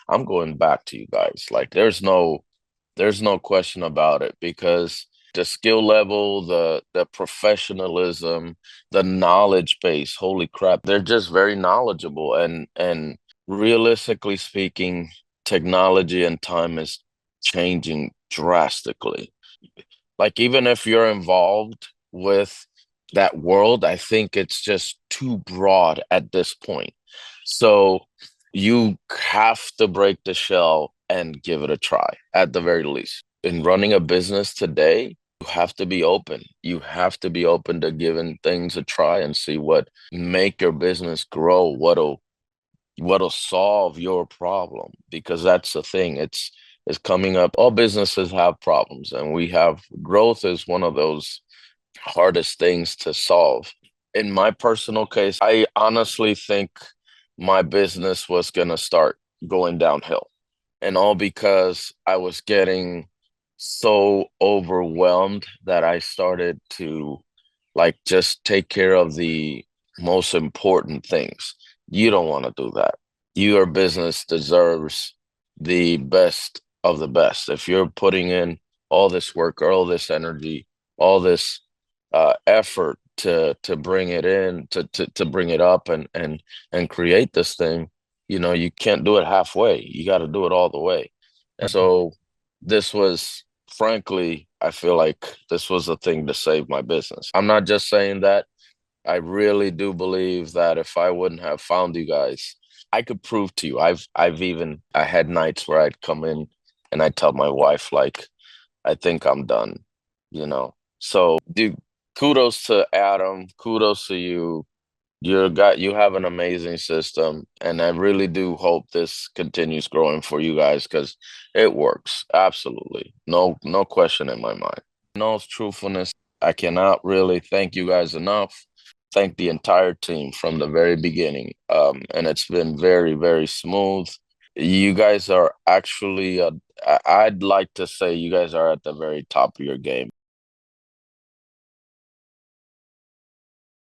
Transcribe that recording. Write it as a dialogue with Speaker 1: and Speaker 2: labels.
Speaker 1: I'm going back to you guys. Like there's no question about it because the skill level, the professionalism, the knowledge base, holy crap, they're just very knowledgeable and realistically speaking, technology and time is changing drastically. Like even if you're involved with that world, I think it's just too broad at this point. So you have to break the shell and give it a try at the very least. In running a business today, you have to be open. You have to be open to giving things a try and see what make your business grow, what'll solve your problem because that's the thing. It's coming up. All businesses have problems, and we have growth is one of those hardest things to solve. In my personal case, I honestly think my business was going to start going downhill. And all because I was getting so overwhelmed that I started to like just take care of the most important things. You don't want to do that. Your business deserves the best of the best. If you're putting in all this work, all this energy, all this effort to bring it in, to bring it up and create this thing, you can't do it halfway. You got to do it all the way. And so this was, frankly, I feel like this was a thing to save my business. I'm not just saying that. I really do believe that if I wouldn't have found you guys, I could prove to you. I had nights where I'd come in and I'd tell my wife, like, I think I'm done, you know. So, dude, kudos to Adam. Kudos to you. You have an amazing system, and I really do hope this continues growing for you guys because it works. Absolutely. No question in my mind. No truthfulness. I cannot really thank you guys enough. Thank the entire team from the very beginning. And it's been very, very smooth. You guys are actually, I'd like to say you guys are at the very top of your game.